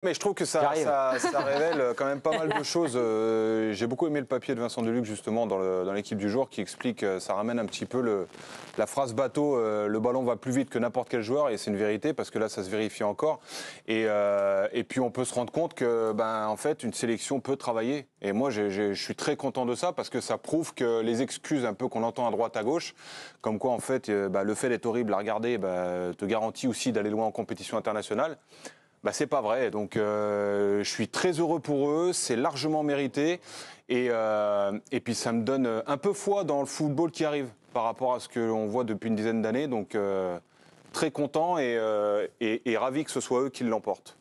Mais je trouve que ça révèle quand même pas mal de choses. J'ai beaucoup aimé le papier de Vincent Deluc justement dans l'équipe du jour qui explique, ça ramène un petit peu la phrase bateau, le ballon va plus vite que n'importe quel joueur, et c'est une vérité parce que là ça se vérifie encore. Et puis on peut se rendre compte que en fait une sélection peut travailler. Et moi je suis très content de ça parce que ça prouve que les excuses un peu qu'on entend à droite à gauche, comme quoi en fait le fait d'être horrible à regarder te garantit aussi d'aller loin en compétition internationale. C'est pas vrai, donc je suis très heureux pour eux, c'est largement mérité et puis ça me donne un peu foi dans le football qui arrive par rapport à ce que l'on voit depuis une dizaine d'années, donc très content et ravi que ce soit eux qui l'emportent.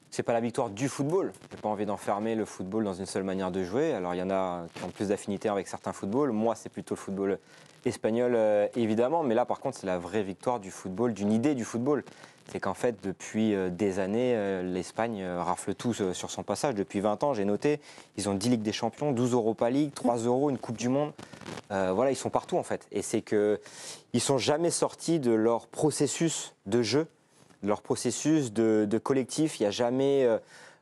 C'est pas la victoire du football, j'ai pas envie d'enfermer le football dans une seule manière de jouer, alors il y en a qui ont plus d'affinité avec certains footballs, moi c'est plutôt le football espagnol évidemment, mais là par contre c'est la vraie victoire du football, d'une idée du football. C'est qu'en fait, depuis des années, l'Espagne rafle tout sur son passage. Depuis 20 ans, j'ai noté, ils ont 10 Ligues des Champions, 12 Europa League, 3 euros, une Coupe du Monde. Voilà, ils sont partout en fait. Et c'est qu'ils ne sont jamais sortis de leur processus de jeu, de leur processus de collectif. Il n'y a jamais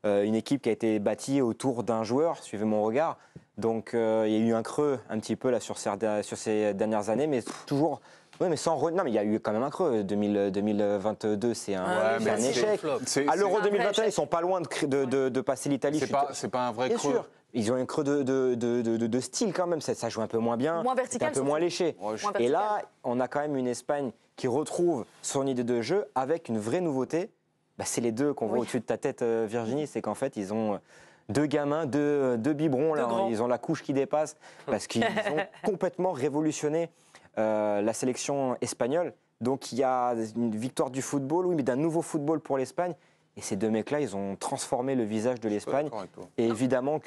une équipe qui a été bâtie autour d'un joueur, suivez mon regard. Donc il y a eu un creux un petit peu là, sur ces dernières années, mais toujours... Oui, mais non, mais il y a eu quand même un creux. 2022, c'est un échec. À l'Euro 2021, ils sont pas loin de passer l'Italie. C'est pas un vrai creux. Sûr. Ils ont un creux de style quand même. Ça joue un peu moins bien, moins vertical, un peu moins léché. Et là, on a quand même une Espagne qui retrouve son idée de jeu avec une vraie nouveauté. C'est les deux qu'on voit au-dessus de ta tête, Virginie. C'est qu'en fait, ils ont... deux gamins, deux biberons, là, ils ont la couche qui dépasse parce qu'ils ont complètement révolutionné la sélection espagnole. Donc il y a une victoire du football, oui, mais d'un nouveau football pour l'Espagne. Et ces deux mecs-là, ils ont transformé le visage de l'Espagne. Et évidemment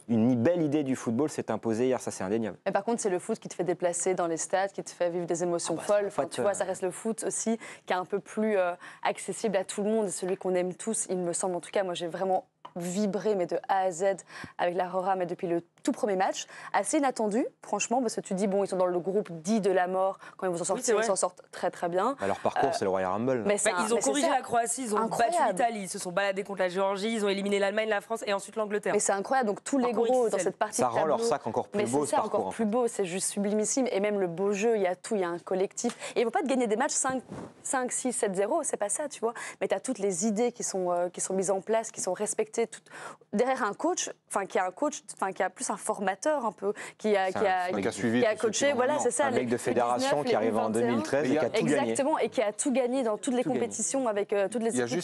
une belle idée du football s'est imposée hier, ça c'est indéniable. Mais par contre, c'est le foot qui te fait déplacer dans les stades, qui te fait vivre des émotions folles. Enfin, tu vois, ça reste le foot aussi qui est un peu plus accessible à tout le monde, celui qu'on aime tous, il me semble. En tout cas, moi j'ai vraiment vibré, mais de A à Z, avec la Rora, mais depuis le tout premier match. Assez inattendu, franchement, parce que tu dis, bon, ils sont dans le groupe dit de la mort. Quand ils vont s'en sortir, ils s'en sortent très très bien. Leur parcours, c'est le Royal Rumble. Ils ont corrigé la Croatie, ils ont battu l'Italie, ils se sont baladés contre la Géorgie, ils ont éliminé l'Allemagne, la France et ensuite l'Angleterre. Mais c'est incroyable, donc tous les gros dans cette partie ça rend leur sac encore plus beau, ce parcours. Encore plus beau, c'est juste sublimissime. Et même le beau jeu, il y a tout, il y a un collectif. Et ils ne vont pas te gagner des matchs 5, 6, 7, 0, c'est pas ça, tu vois. Mais tu as toutes les idées qui sont mises en place, qui sont respectées. Derrière un coach, qui a plus un formateur un peu, qui a coaché, voilà, c'est ça. Un mec de fédération qui arrive en 2013 et qui a tout gagné. Exactement, et qui a tout gagné dans toutes les compétitions avec toutes les équipes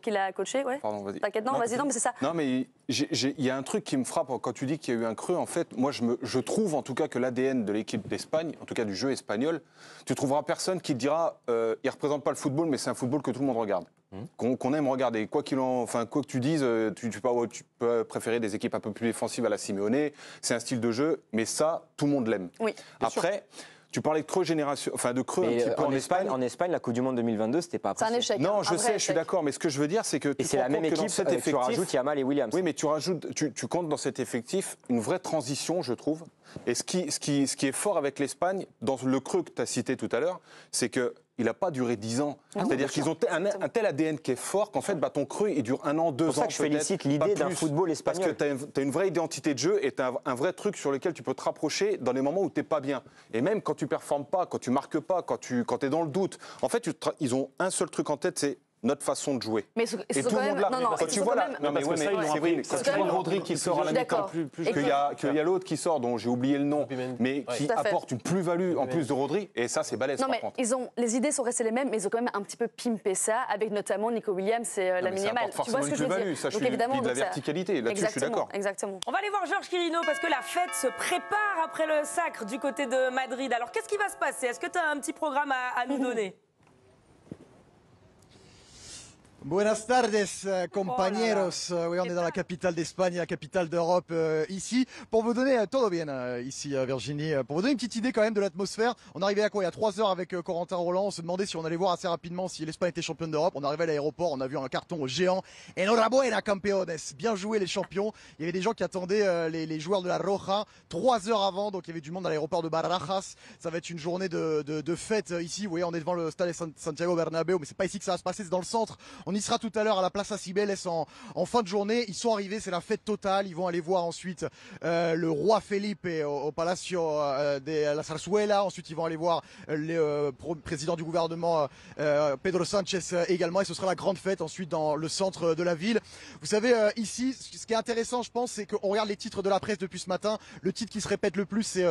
qu'il a coachées. Ouais. Pardon, vas-y. T'inquiète, non, vas-y, non, mais c'est ça. Non, mais il y a un truc qui me frappe quand tu dis qu'il y a eu un creux. En fait, moi, je trouve en tout cas que l'ADN de l'équipe d'Espagne, en tout cas du jeu espagnol, tu trouveras personne qui te dira il représente pas le football, mais c'est un football que tout le monde regarde. Qu'on aime regarder. Quoi que tu dises, tu peux préférer des équipes un peu plus défensives à la Simeone, c'est un style de jeu, mais ça, tout le monde l'aime. Oui, après, tu parlais de creux génération, de creux un petit peu en Espagne. En Espagne, la Coupe du Monde 2022, c'était pas un échec. Non, je sais, je suis d'accord, mais ce que je veux dire, c'est que c'est la même équipe. Tu rajoutes Yamal et Williams. Oui, mais tu comptes dans cet effectif une vraie transition, je trouve. Et ce qui est fort avec l'Espagne, dans le creux que tu as cité tout à l'heure, c'est que il n'a pas duré 10 ans. C'est-à-dire qu'ils ont un tel ADN qui est fort qu'en fait, ton creux, il dure 1 an, 2 ans. C'est pour ça que je félicite l'idée d'un football espagnol. Parce que tu as une vraie identité de jeu et tu as un vrai truc sur lequel tu peux te rapprocher dans les moments où tu n'es pas bien. Et même quand tu ne performes pas, quand tu ne marques pas, quand tu es dans le doute. En fait, ils ont un seul truc en tête, c'est notre façon de jouer. Mais et tout le monde là. Quand tu vois là, quand tu vois Rodri qui sort à la mi-temps, qu'il y a l'autre qui sort dont j'ai oublié le nom, mais qui apporte une plus-value en plus de Rodri, et ça c'est balèze par contre. Les idées sont restées les mêmes, mais ils ont quand même un petit peu pimpé ça avec notamment Nico Williams et Lamine Yamal. Tu vois ce que je veux dire? Ça, donc évidemment, de la verticalité. Là-dessus, je suis d'accord. Exactement. On va aller voir Georges Quirino parce que la fête se prépare après le sacre du côté de Madrid. Alors qu'est-ce qui va se passer? Est-ce que tu as un petit programme à nous donner? Buenas tardes, compañeros. Oui, on est dans la capitale d'Espagne, la capitale d'Europe ici. Pour vous donner, todo bien ici, Virginie, pour vous donner une petite idée quand même de l'atmosphère. On arrivait à quoi? Il y a 3 heures avec Corentin Roland. On se demandait si on allait voir assez rapidement si l'Espagne était championne d'Europe. On arrivait à l'aéroport, on a vu un carton géant. Enhorabuena, campeones. Bien joué les champions. Il y avait des gens qui attendaient les joueurs de la Roja 3 heures avant. Donc il y avait du monde à l'aéroport de Barajas. Ça va être une journée de fête ici. Vous voyez, on est devant le stade Santiago Bernabéu, mais c'est pas ici que ça va se passer, c'est dans le centre. On y sera tout à l'heure à la Plaza Cibeles en fin de journée. Ils sont arrivés, c'est la fête totale. Ils vont aller voir ensuite le roi Felipe au Palacio de la Zarzuela. Ensuite, ils vont aller voir le président du gouvernement Pedro Sánchez également. Et ce sera la grande fête ensuite dans le centre de la ville. Vous savez, ici, ce qui est intéressant, je pense, c'est qu'on regarde les titres de la presse depuis ce matin. Le titre qui se répète le plus, c'est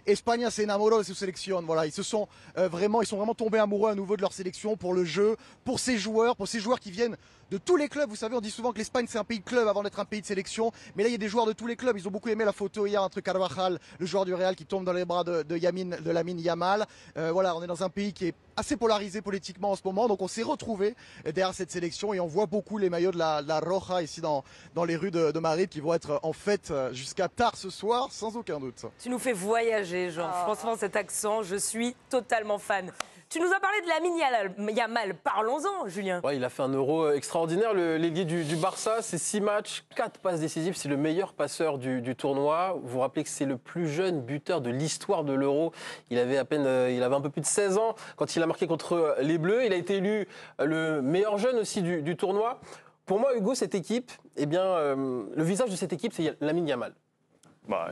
España se enamoró de su selección. Voilà, ils sont vraiment tombés amoureux à nouveau de leur sélection, pour le jeu, pour ces joueurs qui viennent de tous les clubs. Vous savez, on dit souvent que l'Espagne c'est un pays de club avant d'être un pays de sélection, mais là il y a des joueurs de tous les clubs. Ils ont beaucoup aimé la photo hier entre Carvajal, le joueur du Real, qui tombe dans les bras de Lamine Yamal. Voilà, on est dans un pays qui est assez polarisé politiquement en ce moment, donc on s'est retrouvé derrière cette sélection et on voit beaucoup les maillots de la Roja ici dans les rues de Madrid, qui vont être en fête jusqu'à tard ce soir, sans aucun doute. Tu nous fais voyager, Georges. Franchement, cet accent, je suis totalement fan. Tu nous as parlé de Lamine Yamal. Parlons-en, Julien. Ouais, il a fait un Euro extraordinaire, l'ailier du Barça. C'est 6 matchs, 4 passes décisives. C'est le meilleur passeur du tournoi. Vous vous rappelez que c'est le plus jeune buteur de l'histoire de l'Euro. Il avait un peu plus de 16 ans quand il a marqué contre les Bleus. Il a été élu le meilleur jeune aussi du tournoi. Pour moi, Hugo, cette équipe, le visage de cette équipe, c'est Lamine Yamal.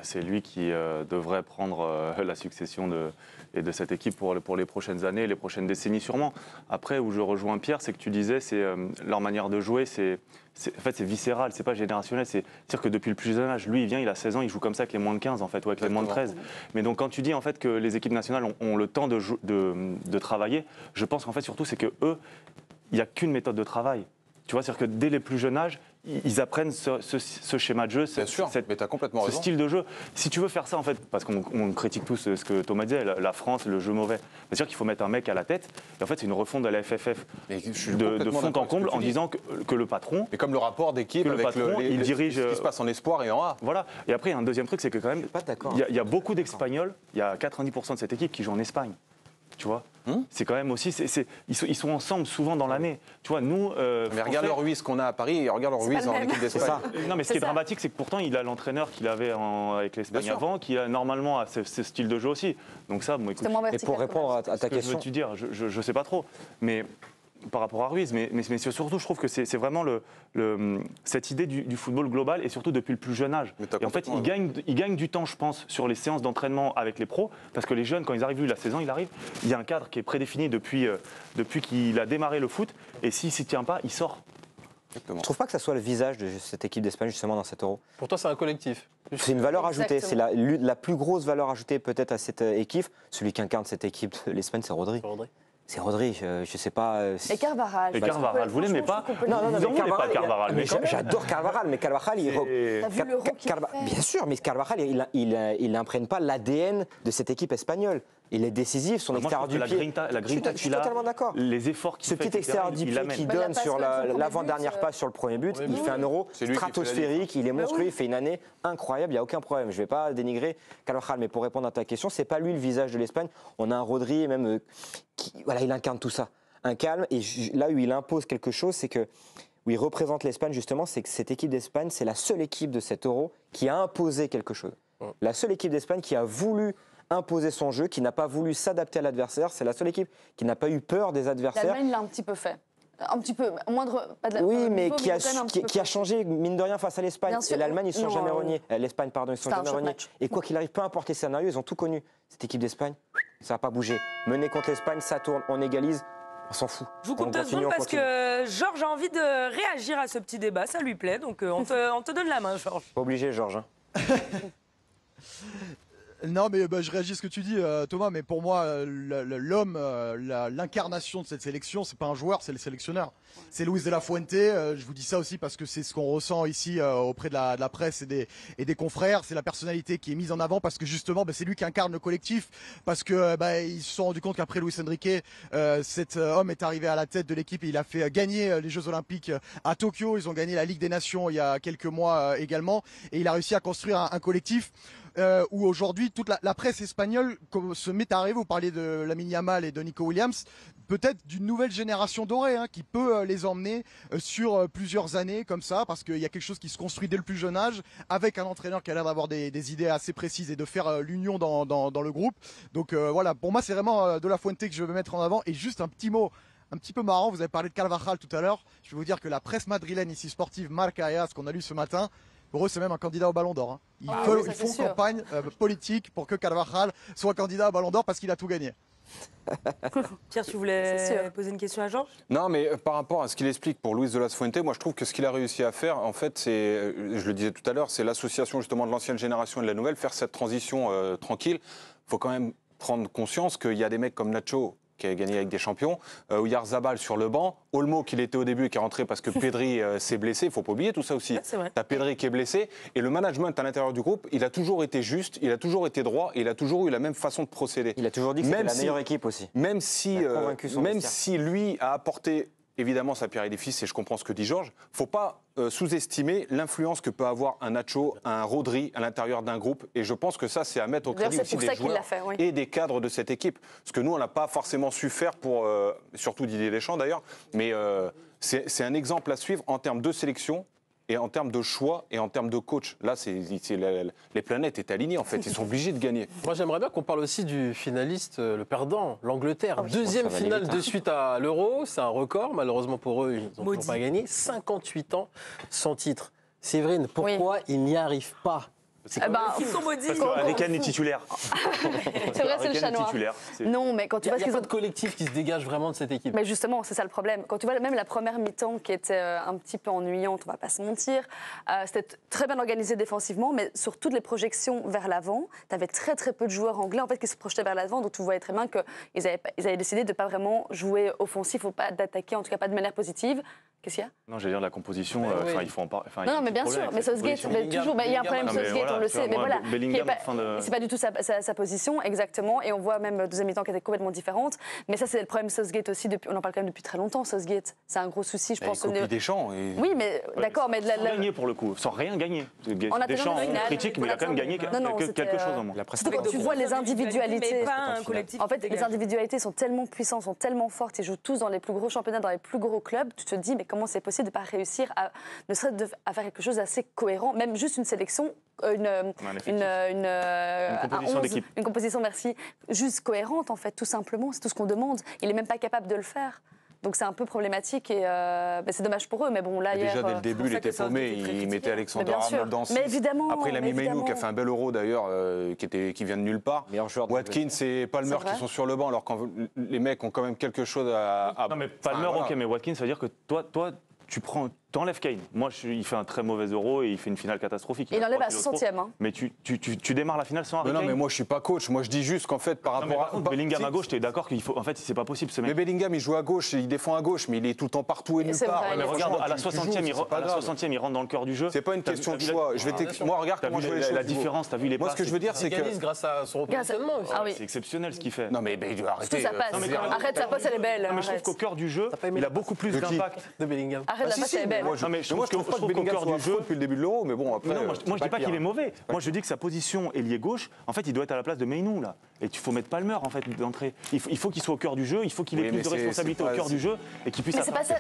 C'est lui qui devrait prendre la succession de cette équipe pour les prochaines années, les prochaines décennies sûrement. Après, où je rejoins Pierre, c'est que tu disais, c'est leur manière de jouer, en fait, c'est viscéral, c'est pas générationnel. C'est-à-dire que depuis le plus jeune âge, lui, il a 16 ans, il joue comme ça avec les moins de 15 en fait, ou avec les moins de 13. Mais donc quand tu dis en fait que les équipes nationales ont le temps de travailler, je pense qu'en fait surtout c'est que eux, il n'y a qu'une méthode de travail. Tu vois, c'est-à-dire que dès les plus jeunes âges, ils apprennent ce schéma de jeu, ce style de jeu. Si tu veux faire ça, en fait, parce qu'on critique tous ce que Thomas disait, la France, le jeu mauvais. C'est-à-dire qu'il faut mettre un mec à la tête. Et en fait, c'est une refonte de la FFF de fond en comble en disant que le patron. Et comme le rapport d'équipe avec il dirige ce qui se passe en espoir et en A. Voilà. Et après, il y a un deuxième truc, c'est que quand même, il y a beaucoup d'Espagnols. Il y a 90% de cette équipe qui joue en Espagne. Tu vois, c'est quand même aussi, ils sont ensemble souvent dans l'année. Tu vois, nous. Mais regarde le Ruiz qu'on a à Paris et regarde le Ruiz en équipe d'Espagne. Non, mais ce qui est dramatique, c'est que pourtant, il a l'entraîneur qu'il avait avec l'Espagne avant, qui a normalement ce style de jeu aussi. Donc ça, bon, écoute. Et pour répondre à ta question, veux-tu dire, je sais pas trop, mais par rapport à Ruiz, mais surtout, je trouve que c'est vraiment cette idée du football global, et surtout depuis le plus jeune âge. Et en fait, il gagne du temps, je pense, sur les séances d'entraînement avec les pros, parce que les jeunes, quand ils arrivent, lui, il a 16 ans, il y a un cadre qui est prédéfini depuis qu'il a démarré le foot, et s'il s'y tient pas, il sort. Je ne trouve pas que ça soit le visage de cette équipe d'Espagne justement dans cet Euro. Pour toi, c'est un collectif. C'est une valeur ajoutée. C'est la plus grosse valeur ajoutée peut-être à cette équipe. Celui qui incarne cette équipe de l'Espagne, c'est Rodri. C'est Rodri, je sais pas. Et Carvajal. Et Carvajal, vous l'aimez pas? Non, mais Carvajal. J'adore Carvajal, mais Carvajal, bien sûr, mais Carvajal, il n'imprègne pas l'ADN de cette équipe espagnole. Il est décisif, son extérieur du pied. Je suis totalement d'accord. Les efforts qu'il fait. Ce petit extérieur du pied qu'il donne sur l'avant-dernière passe sur le premier but, il fait un Euro stratosphérique, il est monstrueux, il fait une année incroyable, il n'y a aucun problème. Je ne vais pas dénigrer Carvajal, mais pour répondre à ta question, c'est pas lui le visage de l'Espagne. On a un Rodri même voilà, il incarne tout ça. Un calme, et là où il impose quelque chose, c'est que où il représente l'Espagne justement, c'est que cette équipe d'Espagne, c'est la seule équipe de cet Euro qui a imposé quelque chose. La seule équipe d'Espagne qui a voulu imposer son jeu, qui n'a pas voulu s'adapter à l'adversaire. C'est la seule équipe qui n'a pas eu peur des adversaires. L'Allemagne l'a un petit peu fait. Un petit peu, moindre, pas de la, oui, mais niveau, qui a changé, mine de rien, face à l'Espagne. Et l'Allemagne, ils ne sont jamais reniés. L'Espagne, pardon, ils ne sont jamais reniés. Et quoi qu'il arrive, peu importe les scénarios, ils ont tout connu. Cette équipe d'Espagne, ça n'a pas bougé. Mener contre l'Espagne, ça tourne, on égalise. On s'en fout. Je vous coupe 2 secondes parce que Georges a envie de réagir à ce petit débat. Ça lui plaît, donc on te donne la main, Georges. Pas obligé, Georges. Non, mais je réagis à ce que tu dis, Thomas, mais pour moi, l'homme, l'incarnation de cette sélection, c'est pas un joueur, c'est le sélectionneur. C'est Luis de la Fuente, je vous dis ça aussi parce que c'est ce qu'on ressent ici auprès de la presse et des confrères, c'est la personnalité qui est mise en avant parce que justement, c'est lui qui incarne le collectif, parce que ils se sont rendus compte qu'après Luis Enrique, cet homme est arrivé à la tête de l'équipe et il a fait gagner les Jeux Olympiques à Tokyo, ils ont gagné la Ligue des Nations il y a quelques mois également, et il a réussi à construire un collectif où aujourd'hui toute la presse espagnole se met à rêver. Vous parliez de Lamine Yamal et de Nico Williams, peut-être d'une nouvelle génération dorée qui peut les emmener sur plusieurs années comme ça, parce qu'il y a quelque chose qui se construit dès le plus jeune âge avec un entraîneur qui a l'air d'avoir des idées assez précises et de faire l'union dans le groupe. Donc voilà, pour moi c'est vraiment de la Fuente que je veux mettre en avant. Et juste un petit mot un petit peu marrant. Vous avez parlé de Carvajal tout à l'heure. Je vais vous dire que la presse madrilène ici sportive, Marca EA, ce qu'on a lu ce matin, pour eux, c'est même un candidat au Ballon d'Or. Ils font campagne politique pour que Carvajal soit candidat au Ballon d'Or parce qu'il a tout gagné. Pierre, tu voulais poser une question à Georges? Non, mais par rapport à ce qu'il explique pour Luis de la Fuente, moi je trouve que ce qu'il a réussi à faire, en fait, c'est, je le disais tout à l'heure, c'est l'association justement de l'ancienne génération et de la nouvelle, faire cette transition tranquille. Il faut quand même prendre conscience qu'il y a des mecs comme Nacho, qui a gagné avec des champions, Oyarzabal sur le banc, Olmo qui l'était au début et qui est rentré parce que Pedri s'est blessé, il ne faut pas oublier tout ça aussi. C'est vrai. T'as Pedri qui est blessé, et le management à l'intérieur du groupe, il a toujours été juste, il a toujours été droit, et il a toujours eu la même façon de procéder. Il a toujours dit que c'était la meilleure équipe aussi. Même si lui a apporté évidemment sa pierre à l'édifice, et je comprends ce que dit Georges, il ne faut pas sous-estimer l'influence que peut avoir un Nacho, un Rodri à l'intérieur d'un groupe. Et je pense que ça, c'est à mettre au crédit aussi des joueurs et des cadres de cette équipe. Parce que nous, on n'a pas forcément su faire pour, surtout Didier Deschamps d'ailleurs, mais c'est un exemple à suivre en termes de sélection et en termes de choix et en termes de coach. Là, les planètes étaient alignées, en fait. Ils sont obligés de gagner. Moi, j'aimerais bien qu'on parle aussi du finaliste, le perdant, l'Angleterre. Deuxième finale de suite à l'Euro. C'est un record. Malheureusement pour eux, ils n'ont pas gagné. 58 ans sans titre. Séverine, pourquoi ils n'y arrivent pas? Ils sont maudits. Parce qu'Harry Kane est titulaire. C'est vrai, c'est le chat noir. Non, mais quand tu vois il n'y a pas de collectif qui se dégage vraiment de cette équipe. Mais justement, c'est ça le problème. Quand tu vois même la première mi-temps qui était un petit peu ennuyante, on va pas se mentir, c'était très bien organisé défensivement, mais sur toutes les projections vers l'avant, tu avais très très peu de joueurs anglais en fait qui se projetaient vers l'avant, donc tu voyais très bien qu'ils avaient décidé de ne pas vraiment jouer offensif ou pas d'attaquer, en tout cas pas de manière positive. Qu'est-ce qu'il y a? Non, j'allais dire la composition, il faut en parler. Non, mais bien sûr, mais Southgate, toujours, il y a un problème Southgate, on le sait, mais voilà, c'est pas du tout sa position, exactement, et on voit même deuxième mi-temps qui était complètement différente, mais ça c'est le problème Southgate aussi, on en parle quand même depuis très longtemps, Southgate, c'est un gros souci, je pense. Il Deschamps. Oui, mais d'accord, mais... Sans gagner pour le coup, sans rien gagner. Deschamps, on critique, mais il a quand même gagné quelque chose en moins. Surtout quand tu vois les individualités, en fait, les individualités sont tellement puissantes, sont tellement fortes, ils jouent tous dans les plus gros championnats, dans les plus gros clubs, tu te dis, mais comment c'est possible de ne pas réussir à faire quelque chose d'assez cohérent, même juste une sélection, une composition d'équipe. Une composition, merci, juste cohérente en fait, tout simplement, c'est tout ce qu'on demande. Il n'est même pas capable de le faire. Donc c'est un peu problématique et c'est dommage pour eux, mais bon là hier... Déjà dès le début il était paumé, il mettait Alexander Arnold dans 6. Mais évidemment. Après il a mis Mainu qui a fait un bel Euro d'ailleurs, qui vient de nulle part. Watkins et Palmer qui sont sur le banc alors que les mecs ont quand même quelque chose à... Non mais Palmer ok, mais Watkins ça veut dire que toi t'enlèves Kane. Moi, il fait un très mauvais Euro et il fait une finale catastrophique. Il enlève à 60e. Hein. Mais tu démarres la finale sans Harry Kane. Non, mais moi, je suis pas coach. Moi, je dis juste qu'en fait, par rapport à... Bellingham à gauche, tu es d'accord qu'il faut... En fait, c'est pas possible, ce mec. Mais Bellingham, il joue à gauche, il défend à gauche, mais il est tout le temps partout et nulle part. Mais regarde, à la 60e, il rentre dans le cœur du jeu. C'est pas une question de choix. Moi, regarde comment je vois les choses. La différence, t'as vu les passes. Moi, ce que je veux dire, c'est que... grâce à son repositionnement. C'est exceptionnel ce qu'il fait. Non, mais arrêtez. Ça passe. Arrête, sa passe, elle est belle. Mais je trouve qu'au cœur du jeu, il a beaucoup plus d'impact de Bellingham. Arrête, la passe, elle est belle. Je trouve qu'au cœur du jeu depuis le début de l'Euro, mais bon après. Non, moi je dis pas qu'il est mauvais. Moi je dis que sa position ailier gauche, en fait, il doit être à la place de Mainu là. Et il faut mettre Palmer en fait d'entrée. Il faut qu'il soit au cœur du jeu, il faut qu'il ait plus de responsabilité au cœur du jeu et qu'il puisse.